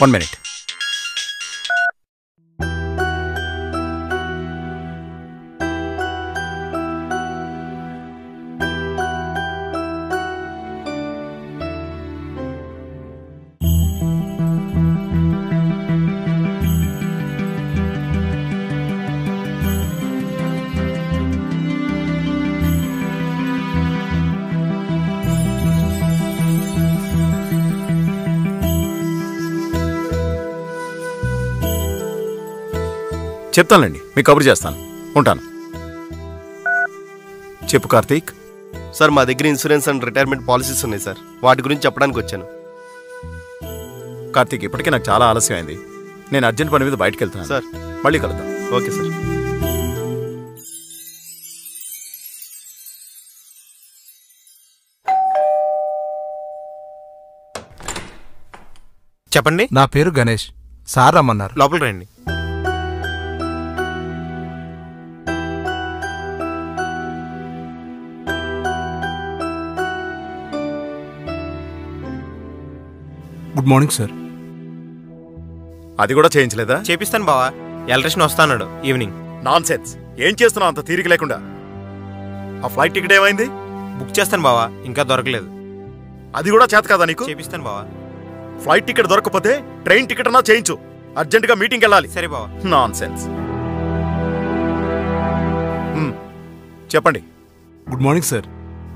1 minute. చెప్తానండి, మీకు కబురు చేస్తాను. ఉంటాను. చెప్పు కార్తీక్. సార్, మా దగ్గర ఇన్సూరెన్స్ అండ్ రిటైర్మెంట్ పాలసీస్ ఉన్నాయి సార్. వాటి గురించి చెప్పడానికి వచ్చాను. కార్తీక్, ఇప్పటికే నాకు చాలా ఆలస్యం అయింది. నేను అర్జెంట్ పని మీద బయటకు వెళ్తాను సార్. మళ్ళీ కలుద్దాం. Okay sir. చెప్పండి. నా పేరు గణేష్. సార్ రమ్మన్నారు. లోపల రండి. Good morning sir. అది కూడా చేయించలేదా? చేపిస్తాను బావా. ఎలక్ట్రీషియన్ వస్తాన్నాడు ఈవినింగ్. నాన్సెన్స్. ఏం చేస్తున్నావు అంత తీరిక లేకుండా? ఆ ఫ్లైట్ టికెట్ ఏమైంది? బుక్ చేస్తాను బావా, ఇంకా దొరకలేదు. అది కూడా చేత కదా నీకు? చేపిస్తాను బావా. ఫ్లైట్ టికెట్ దొరకకపోతే ట్రైన్ టికెట్ అన్నా చేయించు. అర్జెంటుగా మీటింగ్కి వెళ్ళాలి. సరే బావా. నాన్సెన్స్. చెప్పండి. Good morning sir.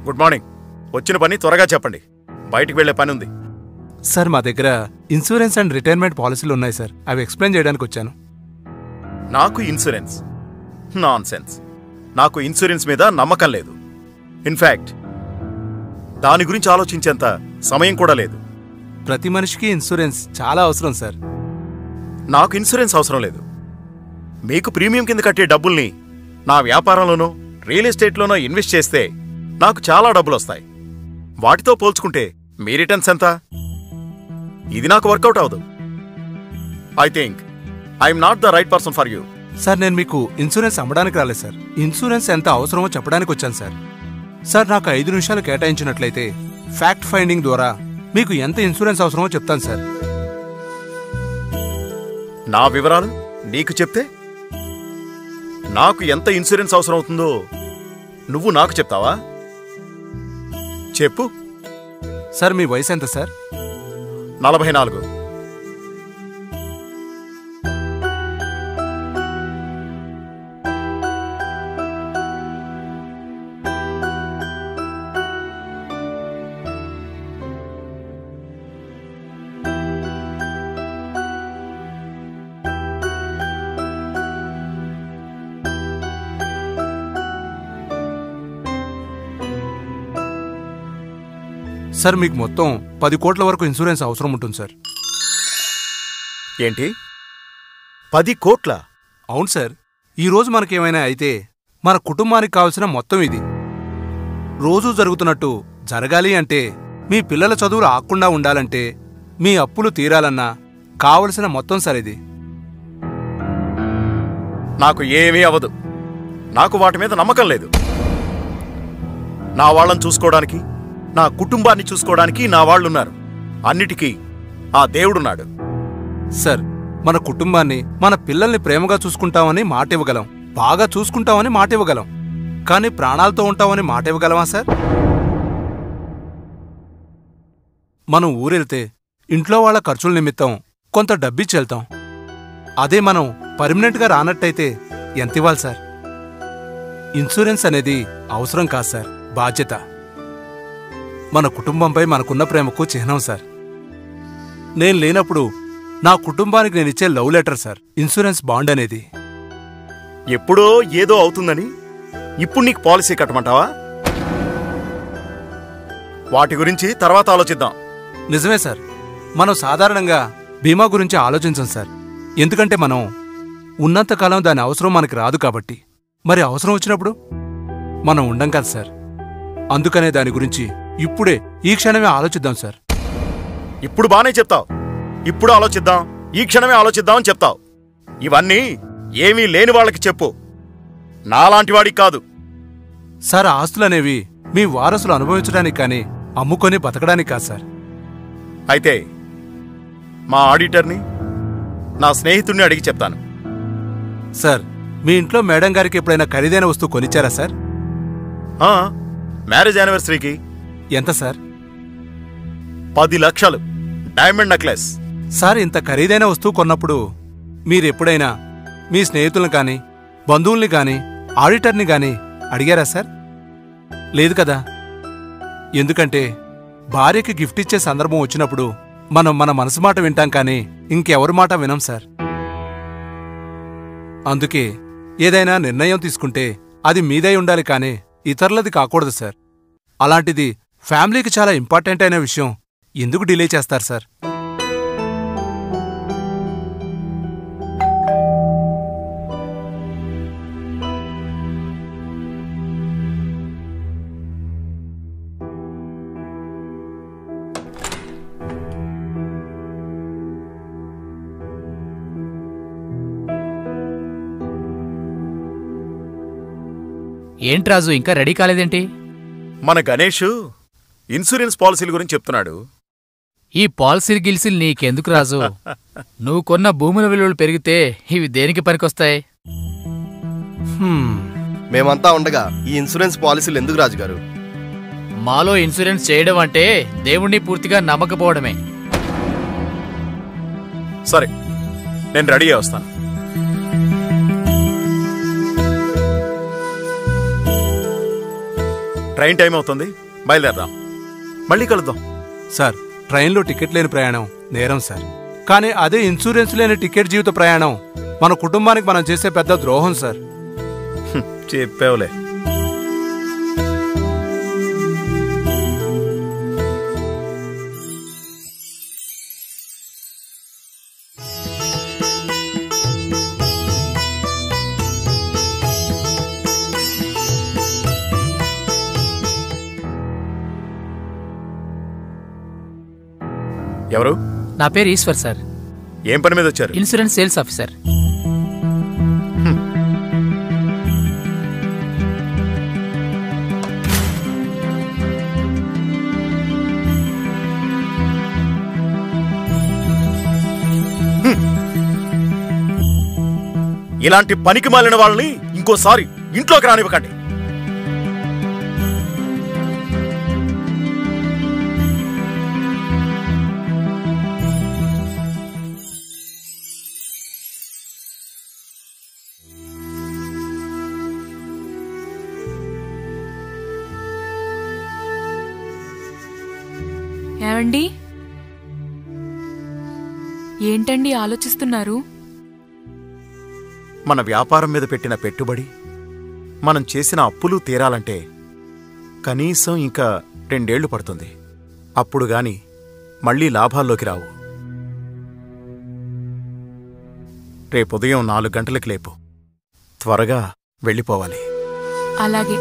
Good morning. వచ్చిన పని త్వరగా చెప్పండి, బయటికి వెళ్లే పని ఉంది. సార్, మా దగ్గర ఇన్సూరెన్స్ అండ్ రిటైర్మెంట్ పాలసీలు ఉన్నాయి సార్. అవి ఎక్స్ప్లెయిన్ చేయడానికి వచ్చాను. నాకు ఇన్సూరెన్స్? నాన్సెన్స్. నాకు ఇన్సూరెన్స్ మీద నమ్మకం లేదు. ఇన్ఫ్యాక్ట్ దాని గురించి ఆలోచించేంత సమయం కూడా లేదు. ప్రతి మనిషికి ఇన్సూరెన్స్ చాలా అవసరం సార్. నాకు ఇన్సూరెన్స్ అవసరం లేదు. మీకు ప్రీమియం కింద కట్టే డబ్బుల్ని నా వ్యాపారంలోనో రియల్ ఎస్టేట్లోనో ఇన్వెస్ట్ చేస్తే నాకు చాలా డబ్బులు వస్తాయి. వాటితో పోల్చుకుంటే మీ రిటర్న్స్ ఎంత? ఇది నాకు వర్కౌట్ అవదు. I think I'm not the right person for you. Sir, నేను మీకు ఇన్సూరెన్స్ అమ్మడానికి రాలేదు సార్. ఇన్సూరెన్స్ ఎంత అవసరమో చెప్పడానికి వచ్చాను సార్. సార్, నాకు 5 నిమిషాలు కేటాయించినట్లయితే ఫ్యాక్ట్ ఫైండింగ్ ద్వారా మీకు ఎంత ఇన్సూరెన్స్ అవసరమో చెప్తాను సార్. నా వివరాలు నీకు చెప్తే నాకు ఎంత ఇన్సూరెన్స్ అవసరం అవుతుందో నువ్వు నాకు చెప్తావా? చెప్పు. సార్, మీ వయసు ఎంత సార్? 44. సార్, మీకు మొత్తం 10 కోట్ల వరకు ఇన్సూరెన్స్ అవసరం ఉంటుంది సార్. ఏంటి? 10 కోట్ల? అవును సార్. ఈరోజు మనకేమైనా అయితే మన కుటుంబానికి కావలసిన మొత్తం ఇది. రోజూ జరుగుతున్నట్టు జరగాలి అంటే, మీ పిల్లల చదువులు ఆగకుండా ఉండాలంటే, మీ అప్పులు తీరాలన్నా కావలసిన మొత్తం సార్ ఇది. నాకు ఏమీ అవ్వదు. నాకు వాటి మీద నమ్మకం లేదు. నా వాళ్ళని చూసుకోవడానికి, నా కుటుంబాన్ని చూసుకోవడానికి నా వాళ్ళున్నారు. అన్నిటికీ ఆ దేవుడున్నాడు. సార్, మన కుటుంబాన్ని, మన పిల్లల్ని ప్రేమగా చూసుకుంటామని మాట ఇవ్వగలం, బాగా చూసుకుంటామని మాట ఇవ్వగలం. కానీ ప్రాణాలతో ఉంటామని మాట ఇవ్వగలమా సార్? మనం ఊరెళ్తే ఇంట్లో వాళ్ళ ఖర్చుల నిమిత్తం కొంత డబ్బిచ్చి వెళ్తాం. అదే మనం పర్మనెంట్గా రానట్టయితే ఎంత ఇవ్వాలి సార్? ఇన్సూరెన్స్ అనేది అవసరం కాదు సార్, బాధ్యత. మన కుటుంబంపై మనకున్న ప్రేమకు చిహ్నం సార్. నేను లేనప్పుడు నా కుటుంబానికి నేనిచ్చే love letter sir insurance bond అనేది. ఎప్పుడో ఏదో అవుతుందని ఇప్పుడు నీకు పాలసీ కట్టమంటావా? వాటి గురించి తర్వాత ఆలోచిద్దాం. నిజమే సార్. మనం సాధారణంగా బీమా గురించి ఆలోచించం సార్. ఎందుకంటే మనం ఉన్నంతకాలం దాని అవసరం మనకి రాదు కాబట్టి. మరి అవసరం వచ్చినప్పుడు మనం ఉండం కదా సార్. అందుకనే దాని గురించి ఇప్పుడే, ఈ క్షణమే ఆలోచిద్దాం సార్. ఇప్పుడు బానే చెప్తావు. ఇప్పుడు ఆలోచిద్దాం, ఈ క్షణమే ఆలోచిద్దామని చెప్తావు. ఇవన్నీ ఏమీ లేని వాళ్ళకి చెప్పు, నాలాంటి వాడికి కాదు. సార్, ఆస్తులనేవి మీ వారసులు అనుభవించడానికి కానీ అమ్ముకొని బతకడానికి కాదు సార్. అయితే మా ఆడిటర్ని, నా స్నేహితుడిని అడిగి చెప్తాను. సార్, మీ ఇంట్లో మేడం గారికి ఎప్పుడైనా ఖరీదైన వస్తువు కొనిచ్చారా సార్? మ్యారేజ్ యానివర్సరీకి. ఎంత సార్? 10 లక్షలు డైమండ్ నెక్లెస్. సార్, ఇంత ఖరీదైన వస్తువు కొన్నప్పుడు మీరెప్పుడైనా మీ స్నేహితులను కానీ బంధువుల్ని కానీ ఆడిటర్ని కానీ అడిగారా సార్? లేదు కదా. ఎందుకంటే భార్యకి గిఫ్ట్ ఇచ్చే సందర్భం వచ్చినప్పుడు మనం మన మనసు మాట వింటాం కానీ ఇంకెవరి మాట వినం సార్. అందుకే ఏదైనా నిర్ణయం తీసుకుంటే అది మీదై ఉండాలి కానీ ఇతరులది కాకూడదు సార్. అలాంటిది ఫ్యామిలీకి చాలా ఇంపార్టెంట్ అయిన విషయం ఎందుకు డిలే చేస్తారు సార్? ఏంటి రాజు, ఇంకా రెడీ కాలేదేంటి? మన గణేష్ ఇన్సూరెన్స్ పాలసీల గురించి చెప్తున్నాడు. ఈ పాలసీలు గిల్సీలు నీకెందుకు రాజు? నువ్వు కొన్న భూముల విలువలు పెరిగితే ఇవి దేనికి పనికొస్తాయి? మేమంతా ఉండగా ఈ ఇన్సూరెన్స్ పాలసీలు ఎందుకు రాజుగారు? మాలో ఇన్సూరెన్స్ చేయడం అంటే దేవుణ్ణి పూర్తిగా నమ్మకపోవడమే. సరే, నేను రెడీ అయ్యి వస్తాను. ట్రైన్ టైం అవుతుంది, బయలుదేరదాం. మళ్ళీ కలుద్దాం. సార్, ట్రైన్లో టికెట్ లేని ప్రయాణం నేరం సార్. కానీ అదే ఇన్సూరెన్స్ లేని టికెట్ జీవిత ప్రయాణం మన కుటుంబానికి మనం చేసే పెద్ద ద్రోహం సార్. చెప్పేవులే. ఎవరు? నా పేరు ఈశ్వర్ సార్. ఏం పని మీద వచ్చారు? Insurance sales officer. ఇలాంటి పనికి మాలిన వాళ్ళని ఇంకోసారి ఇంట్లోకి రానివ్వకండి. ఏమండి, ఏంటండి ఆలోచిస్తున్నారు? మన వ్యాపారం మీద పెట్టిన పెట్టుబడి, మనం చేసిన అప్పులు తీరాలంటే కనీసం ఇంకా 2 ఏళ్లు పడుతుంది. అప్పుడు గాని మళ్లీ లాభాల్లోకి రావు. రేపుదయం 4 గంటలకి లేపు. త్వరగా వెళ్ళిపోవాలి. అలాగే.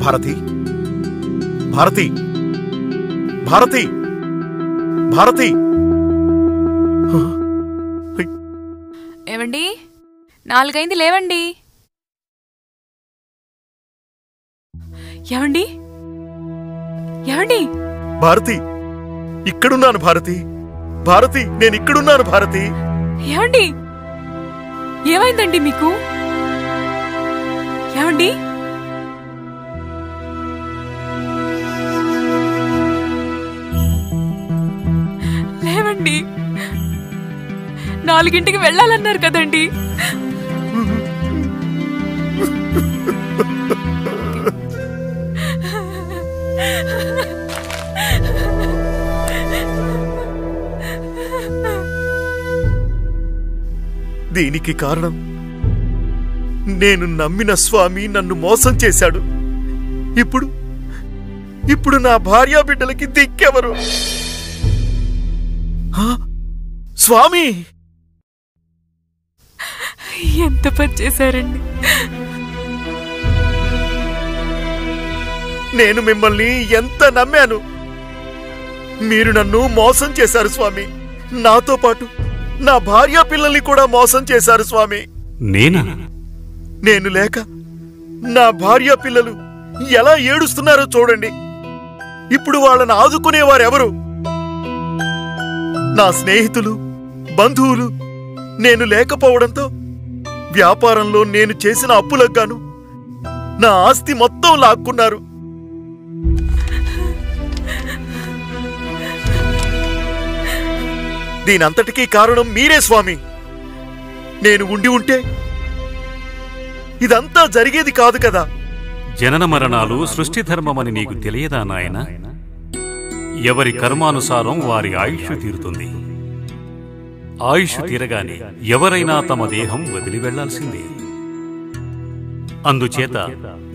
భారతి, భారతి, భారతి, భారతి. ఏమండి, 4 అయింది, లేవండి. ఏమండి, ఏమండి? భారతి, ఇక్కడున్నాను భారతి. భారతి, నేను ఇక్కడున్నాను భారతి. ఏమండి, ఏమైందండి మీకు? ఏమండి? లేవండి, 4ంటికి వెళ్ళాలన్నారు కదండి. దీనికి కారణం నేను నమ్మిన స్వామి నన్ను మోసం చేశాడు. ఇప్పుడు నా భార్యా బిడ్డలకి దిక్కెవరు? స్వామి, ఎంత పని చేశారండి. నేను మిమ్మల్ని ఎంత నమ్మాను. మీరు నన్ను మోసం చేశారు స్వామి. నాతో పాటు నా భార్య పిల్లల్ని కూడా మోసం చేశారు స్వామి. నేనా? నేను లేక నా భార్య పిల్లలు ఎలా ఏడుస్తున్నారో చూడండి. ఇప్పుడు వాళ్ళని ఆదుకునేవారెవరు? నా స్నేహితులు, బంధువులు నేను లేకపోవడంతో వ్యాపారంలో నేను చేసిన అప్పులకు గాను నా ఆస్తి మొత్తం లాక్కున్నారు. దీనంతటికీ కారణం మీరే స్వామి. నేను ఉండి ఉంటే ఇదంతా జరిగేది కాదు కదా. జనన మరణాలు సృష్టి ధర్మమని నీకు తెలియదా నాయనా? ఎవరి కర్మానుసారం వారి ఆయుష్ తీరుతుంది. ఆయుష్ తీరగానే ఎవరైనా తమ దేహం వదిలి వెళ్లాల్సిందే. అందుచేత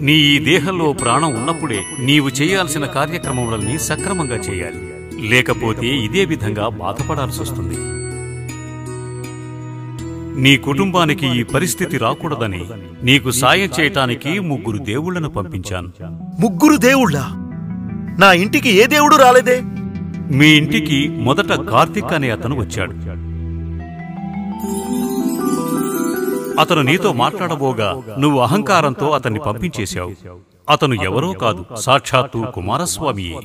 నీ ఈ దేహంలో ప్రాణం ఉన్నప్పుడే నీవు చేయాల్సిన కార్యక్రమములన్నీ సక్రమంగా చేయాలి. లేకపోతే ఇదే విధంగా బాధపడాల్సొస్తుంది. నీ కుటుంబానికి ఈ పరిస్థితి రాకూడదని నీకు సాయం చేయటానికి 3 దేవుళ్లను పంపించాను. 3 దేవుళ్ళా? నా ఇంటికి ఏ దేవుడు రాలేదే? మీ ఇంటికి మొదట కార్తిక్ అనే అతను వచ్చాడు. అతను నీతో మాట్లాడబోగా నువ్వు అహంకారంతో అతన్ని పంపించేశావు. అతను ఎవరో కాదు, సాక్షాత్తు కుమారస్వామియే.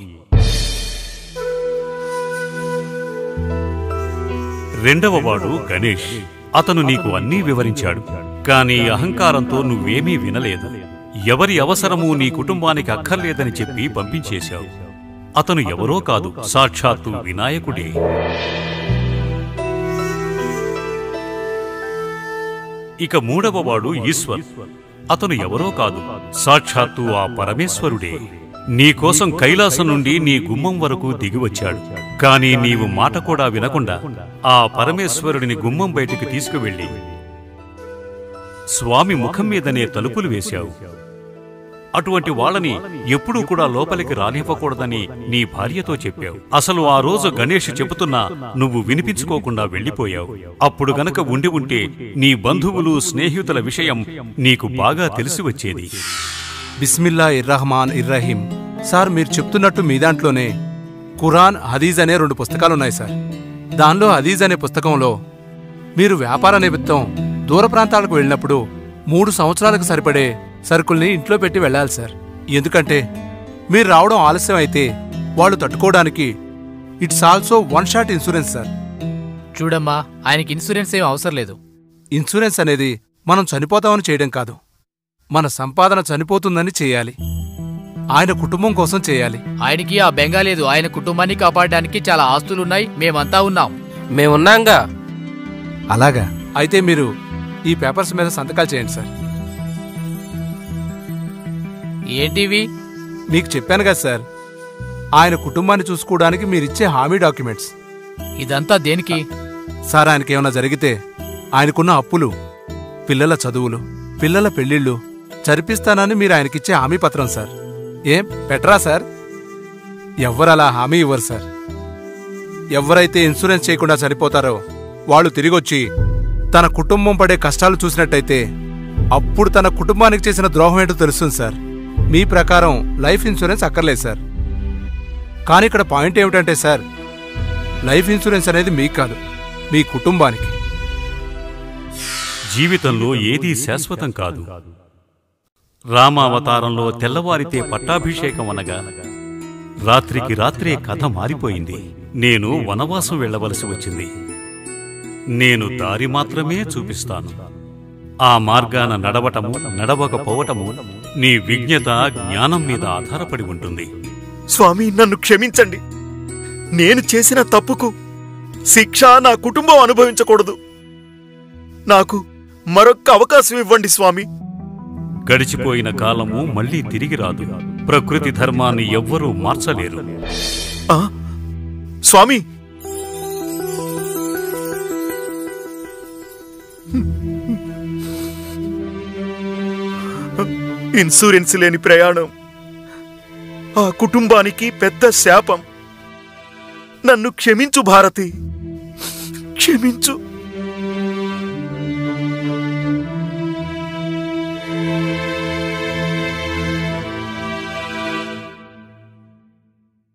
రెండవవాడు గణేష్. అతను నీకు అన్నీ వివరించాడు. కాని అహంకారంతో నువ్వేమీ వినలేదు. ఎవరి అవసరమూ నీ కుటుంబానికి అక్కర్లేదని చెప్పి పంపించేశావు. అతను ఎవరో కాదు, సాక్షాత్తు వినాయకుడే. ఇక మూడవవాడు ఈశ్వర్. అతను ఎవరో కాదు, సాక్షాత్తు ఆ పరమేశ్వరుడే. నీకోసం కైలాసం నుండి నీ గుమ్మం వరకు దిగివచ్చాడు. కాని నీవు మాట కూడా వినకుండా ఆ పరమేశ్వరుడిని గుమ్మం బయటికి తీసుకువెళ్ళి స్వామి ముఖం మీదనే తలుపులు వేశావు. అటువంటి వాళ్ళని ఎప్పుడూ కూడా లోపలికి రానివ్వకూడదని నీ భార్యతో చెప్పావు. అసలు ఆ రోజు గణేష్ చెబుతున్నా నువ్వు వినిపించుకోకుండా వెళ్ళిపోయావు. అప్పుడు గనక ఉండి ఉంటే నీ బంధువులు, స్నేహితుల విషయం నీకు బాగా తెలిసి వచ్చేది. బిస్మిల్లా ఇర్రహమాన్ ఇర్రహీం. సార్, మీరు చెప్తున్నట్టు మీ దాంట్లోనే ఖురాన్, హదీజ్ అనే 2 పుస్తకాలున్నాయి సార్. దానిలో హదీజ్ అనే పుస్తకంలో మీరు వ్యాపార నిమిత్తం దూర ప్రాంతాలకు వెళ్ళినప్పుడు 3 సంవత్సరాలకు సరిపడే సరుకుల్ని ఇంట్లో పెట్టి వెళ్ళాలి సార్. ఎందుకంటే మీరు రావడం ఆలస్యం అయితే వాళ్ళు తట్టుకోవడానికి it's also 1 shot insurance sir. చూడమ్మా, ఆయనకి ఇన్సూరెన్స్ ఏం అవసరం లేదు. ఇన్సూరెన్స్ అనేది మనం చనిపోతామని చేయడం కాదు, మన సంపాదన చనిపోతుందని చేయాలి. ఆయన కుటుంబం కోసం చేయాలి. ఆయనకి ఆ బెంగ లేదు. ఆయన కుటుంబాన్ని కాపాడడానికి చాలా ఆస్తులున్నాయి. మేమంతా ఉన్నాం. మేమున్నాంగా. అలాగా? అయితే మీరు ఈ పేపర్స్ మీద సంతకాలు చేయండి సార్. ఏంటివి? మీకు చెప్పాను కదా సార్, ఆయన కుటుంబాన్ని చూసుకోవడానికి మీరిచ్చే హామీ డాక్యుమెంట్స్. ఇదంతా దేనికి? సార్, ఆయనకేమైనా జరిగితే ఆయనకున్న అప్పులు, పిల్లల చదువులు, పిల్లల పెళ్లిళ్ళు జరిపిస్తానని మీరు ఆయనకిచ్చే హామీ పత్రం సార్. ఏం పెట్టరా సార్? ఎవ్వరలా హామీ ఇవ్వరు సార్. ఎవరైతే ఇన్సూరెన్స్ చేయకుండా చనిపోతారో వాళ్ళు తిరిగొచ్చి తన కుటుంబం పడే కష్టాలు చూసినట్టయితే అప్పుడు తన కుటుంబానికి చేసిన ద్రోహం ఏంటో తెలుస్తుంది సార్. మీ ప్రకారం లైఫ్ ఇన్సూరెన్స్ అక్కర్లేదు సార్. కానీ ఇక్కడ పాయింట్ ఏమిటంటే సార్, లైఫ్ ఇన్సూరెన్స్ అనేది మీకు కాదు, మీ కుటుంబానికి. జీవితంలో ఏదీ శాశ్వతం కాదు. రామావతారంలో తెల్లవారితే పట్టాభిషేకం అనగా రాత్రికి రాత్రే కథ మారిపోయింది. నేను వనవాసం వెళ్లవలసి వచ్చింది. నేను దారి మాత్రమే చూపిస్తాను. ఆ మార్గాన నడవటము, నడవకపోవటము నీ విజ్ఞత, జ్ఞానం మీద ఆధారపడి ఉంటుంది. స్వామి, నన్ను క్షమించండి. నేను చేసిన తప్పుకు శిక్ష నా కుటుంబం అనుభవించకూడదు. నాకు మరొక్క అవకాశం ఇవ్వండి స్వామి. గడిచిపోయిన కాలము మళ్లీ తిరిగి రాదు. ప్రకృతి ధర్మాన్ని ఎవ్వరూ మార్చలేరు. స్వామి, ఇన్సూరెన్స్ లేని ప్రయాణం ఆ కుటుంబానికి పెద్ద శాపం. నన్ను క్షమించు భారతి, క్షమించు.